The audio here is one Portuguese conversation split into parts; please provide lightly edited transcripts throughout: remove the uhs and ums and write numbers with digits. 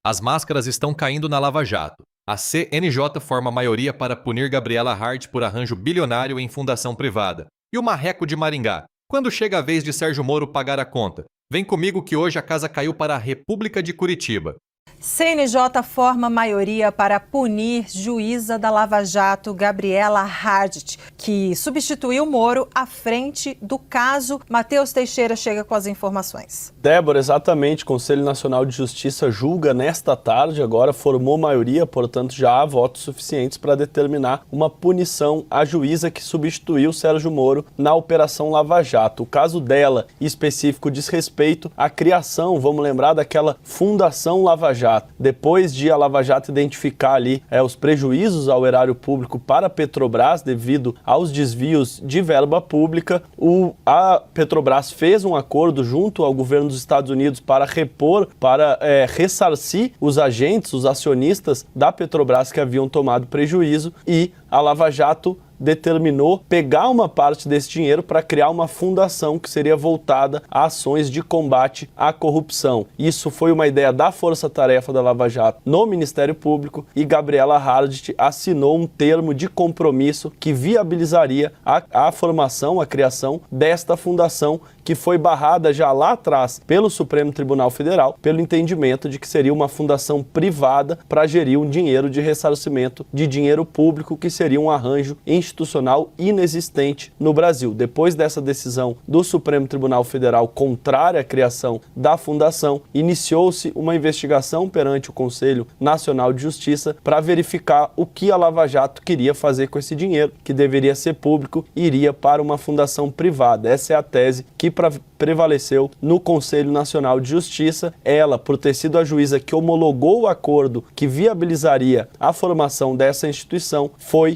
As máscaras estão caindo na Lava Jato. A CNJ forma maioria para punir Gabriela Hart por arranjo bilionário em fundação privada. E o marreco de Maringá? Quando chega a vez de Sérgio Moro pagar a conta? Vem comigo que hoje a casa caiu para a República de Curitiba. CNJ forma maioria para punir juíza da Lava Jato, Gabriela Hart, que substituiu Moro à frente do caso. Matheus Teixeira chega com as informações. Débora, exatamente. O Conselho Nacional de Justiça julga nesta tarde, agora formou maioria, portanto já há votos suficientes para determinar uma punição à juíza que substituiu Sérgio Moro na Operação Lava Jato. O caso dela, em específico, diz respeito à criação, vamos lembrar, daquela Fundação Lava Jato. Depois de a Lava Jato identificar ali os prejuízos ao erário público para a Petrobras devido aos desvios de verba pública, a Petrobras fez um acordo junto ao governo dos Estados Unidos para repor, para ressarcir os agentes, os acionistas da Petrobras que haviam tomado prejuízo, e a Lava Jato determinou pegar uma parte desse dinheiro para criar uma fundação que seria voltada a ações de combate à corrupção. Isso foi uma ideia da Força-Tarefa da Lava Jato no Ministério Público, e Gabriela Hart assinou um termo de compromisso que viabilizaria a formação, a criação desta fundação, que foi barrada já lá atrás pelo Supremo Tribunal Federal, pelo entendimento de que seria uma fundação privada para gerir um dinheiro de ressarcimento de dinheiro público, que seria um arranjo institucional inexistente no Brasil. Depois dessa decisão do Supremo Tribunal Federal contrária à criação da fundação, iniciou-se uma investigação perante o Conselho Nacional de Justiça para verificar o que a Lava Jato queria fazer com esse dinheiro, que deveria ser público e iria para uma fundação privada. Essa é a tese que prevaleceu no Conselho Nacional de Justiça. Ela, por ter sido a juíza que homologou o acordo que viabilizaria a formação dessa instituição,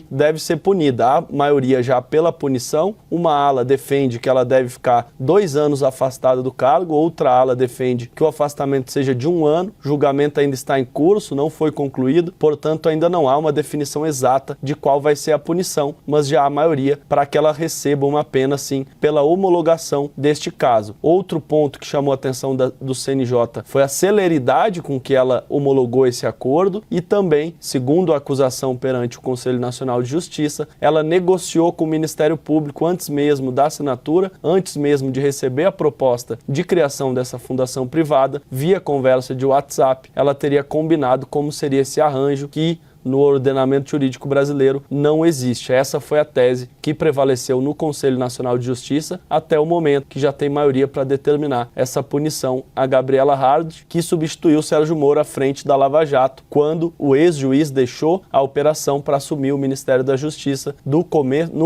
deve ser punida. A maioria já pela punição. Uma ala defende que ela deve ficar 2 anos afastada do cargo, outra ala defende que o afastamento seja de 1 ano. O julgamento ainda está em curso, não foi concluído, portanto ainda não há uma definição exata de qual vai ser a punição, mas já há maioria para que ela receba uma pena, sim, pela homologação deste caso. Outro ponto que chamou a atenção do CNJ foi a celeridade com que ela homologou esse acordo, e também, segundo a acusação perante o Conselho Nacional de Justiça, ela negociou com o Ministério Público antes mesmo da assinatura, antes mesmo de receber a proposta de criação dessa fundação privada, via conversa de WhatsApp. Ela teria combinado como seria esse arranjo, que no ordenamento jurídico brasileiro não existe. Essa foi a tese que prevaleceu no Conselho Nacional de Justiça até o momento, que já tem maioria para determinar essa punição a Gabriela Hart, que substituiu Sérgio Moro à frente da Lava Jato quando o ex-juiz deixou a operação para assumir o Ministério da Justiça no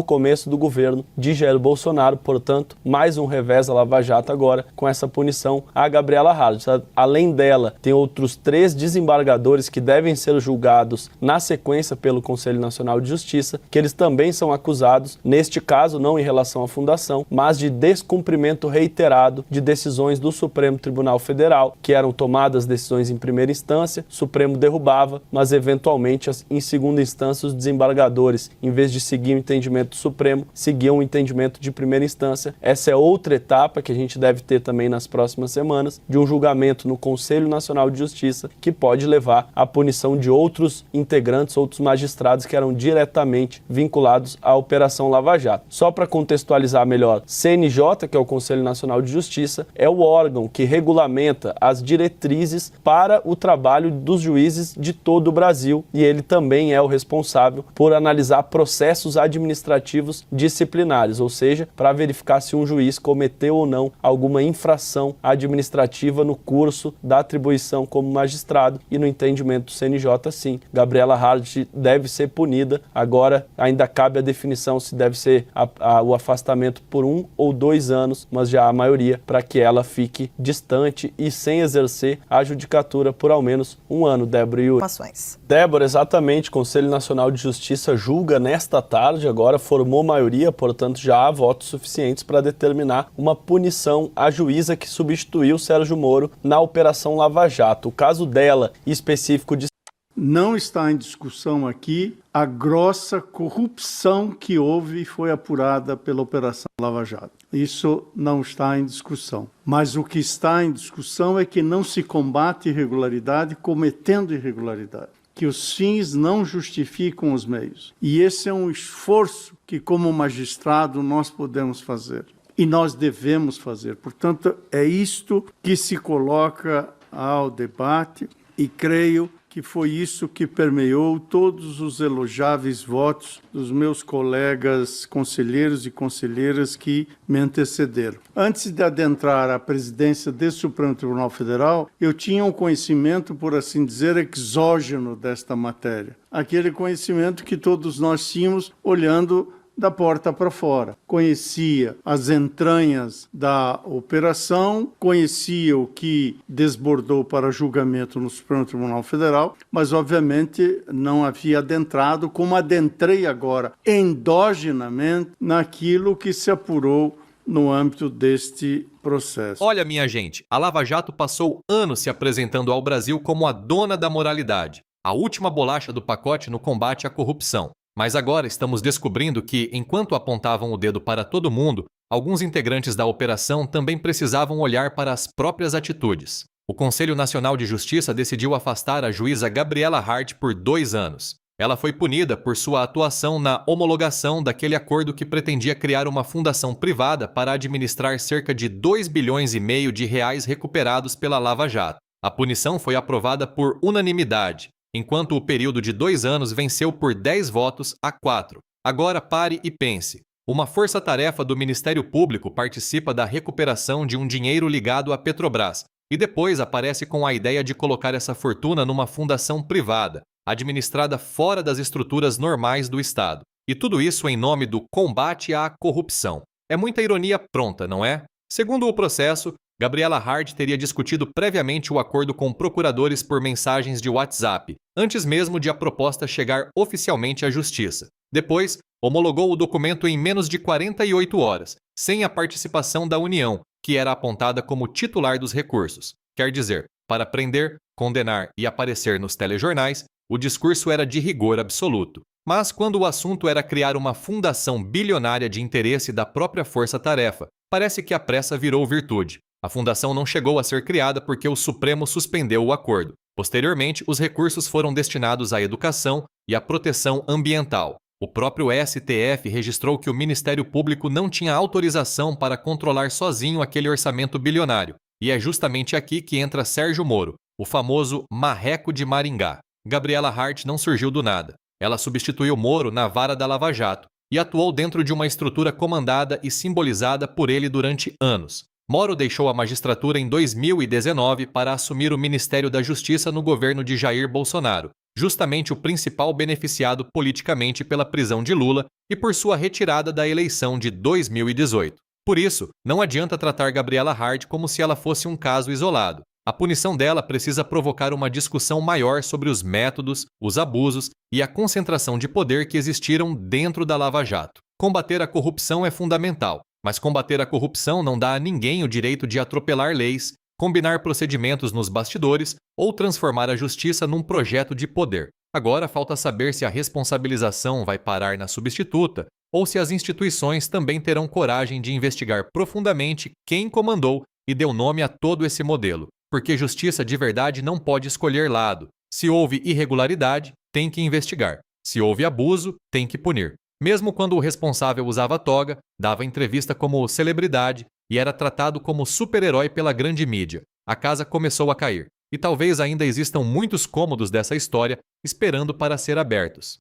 começo do governo de Jair Bolsonaro. Portanto, mais um revés à Lava Jato agora com essa punição a Gabriela Hart. Além dela, tem outros 3 desembargadores que devem ser julgados na sequência pelo Conselho Nacional de Justiça, que eles também são acusados, neste caso não em relação à fundação, mas de descumprimento reiterado de decisões do Supremo Tribunal Federal, que eram tomadas decisões em primeira instância, o Supremo derrubava, mas eventualmente em segunda instância os desembargadores, em vez de seguir o entendimento do Supremo, seguiam o entendimento de primeira instância. Essa é outra etapa que a gente deve ter também nas próximas semanas, de um julgamento no Conselho Nacional de Justiça, que pode levar à punição de outros integrantes, outros magistrados que eram diretamente vinculados à Operação Lava Jato. Só para contextualizar melhor, CNJ, que é o Conselho Nacional de Justiça, é o órgão que regulamenta as diretrizes para o trabalho dos juízes de todo o Brasil, e ele também é o responsável por analisar processos administrativos disciplinares, ou seja, para verificar se um juiz cometeu ou não alguma infração administrativa no curso da atribuição como magistrado, e no entendimento do CNJ, sim, Gabriela Hart deve ser punida. Agora ainda cabe a definição se deve ser o afastamento por 1 ou 2 anos, mas já há maioria para que ela fique distante e sem exercer a judicatura por ao menos 1 ano. Débora e Yuri. Débora, exatamente. O Conselho Nacional de Justiça julga nesta tarde, agora formou maioria, portanto já há votos suficientes para determinar uma punição à juíza que substituiu Sérgio Moro na Operação Lava Jato. O caso dela, específico, Não está em discussão aqui a grossa corrupção que houve e foi apurada pela Operação Lava Jato. Isso não está em discussão. Mas o que está em discussão é que não se combate irregularidade cometendo irregularidade, que os fins não justificam os meios. E esse é um esforço que, como magistrado, nós podemos fazer. E nós devemos fazer. Portanto, é isto que se coloca ao debate e creio que foi isso que permeou todos os elogiáveis votos dos meus colegas conselheiros e conselheiras que me antecederam. Antes de adentrar à presidência desse Supremo Tribunal Federal, eu tinha um conhecimento, por assim dizer, exógeno desta matéria. Aquele conhecimento que todos nós tínhamos olhando da porta para fora. Conhecia as entranhas da operação, conhecia o que desbordou para julgamento no Supremo Tribunal Federal, mas obviamente não havia adentrado, como adentrei agora, endogenamente, naquilo que se apurou no âmbito deste processo. Olha, minha gente, a Lava Jato passou anos se apresentando ao Brasil como a dona da moralidade, a última bolacha do pacote no combate à corrupção. Mas agora estamos descobrindo que, enquanto apontavam o dedo para todo mundo, alguns integrantes da operação também precisavam olhar para as próprias atitudes. O Conselho Nacional de Justiça decidiu afastar a juíza Gabriela Hart por 2 anos. Ela foi punida por sua atuação na homologação daquele acordo que pretendia criar uma fundação privada para administrar cerca de 2,5 bilhões de reais recuperados pela Lava Jato. A punição foi aprovada por unanimidade, enquanto o período de 2 anos venceu por 10 votos a 4. Agora pare e pense. Uma força-tarefa do Ministério Público participa da recuperação de um dinheiro ligado à Petrobras e depois aparece com a ideia de colocar essa fortuna numa fundação privada, administrada fora das estruturas normais do Estado. E tudo isso em nome do combate à corrupção. É muita ironia pronta, não é? Segundo o processo, Gabriela Hart teria discutido previamente o acordo com procuradores por mensagens de WhatsApp, antes mesmo de a proposta chegar oficialmente à Justiça. Depois, homologou o documento em menos de 48 horas, sem a participação da União, que era apontada como titular dos recursos. Quer dizer, para prender, condenar e aparecer nos telejornais, o discurso era de rigor absoluto. Mas quando o assunto era criar uma fundação bilionária de interesse da própria força-tarefa, parece que a pressa virou virtude. A fundação não chegou a ser criada porque o Supremo suspendeu o acordo. Posteriormente, os recursos foram destinados à educação e à proteção ambiental. O próprio STF registrou que o Ministério Público não tinha autorização para controlar sozinho aquele orçamento bilionário. E é justamente aqui que entra Sérgio Moro, o famoso marreco de Maringá. Gabriela Hart não surgiu do nada. Ela substituiu Moro na vara da Lava Jato e atuou dentro de uma estrutura comandada e simbolizada por ele durante anos. Moro deixou a magistratura em 2019 para assumir o Ministério da Justiça no governo de Jair Bolsonaro, justamente o principal beneficiado politicamente pela prisão de Lula e por sua retirada da eleição de 2018. Por isso, não adianta tratar Gabriela Hart como se ela fosse um caso isolado. A punição dela precisa provocar uma discussão maior sobre os métodos, os abusos e a concentração de poder que existiram dentro da Lava Jato. Combater a corrupção é fundamental, mas combater a corrupção não dá a ninguém o direito de atropelar leis, combinar procedimentos nos bastidores ou transformar a justiça num projeto de poder. Agora falta saber se a responsabilização vai parar na substituta ou se as instituições também terão coragem de investigar profundamente quem comandou e deu nome a todo esse modelo. Porque justiça de verdade não pode escolher lado. Se houve irregularidade, tem que investigar. Se houve abuso, tem que punir. Mesmo quando o responsável usava toga, dava entrevista como celebridade e era tratado como super-herói pela grande mídia, a casa começou a cair. E talvez ainda existam muitos cômodos dessa história esperando para ser abertos.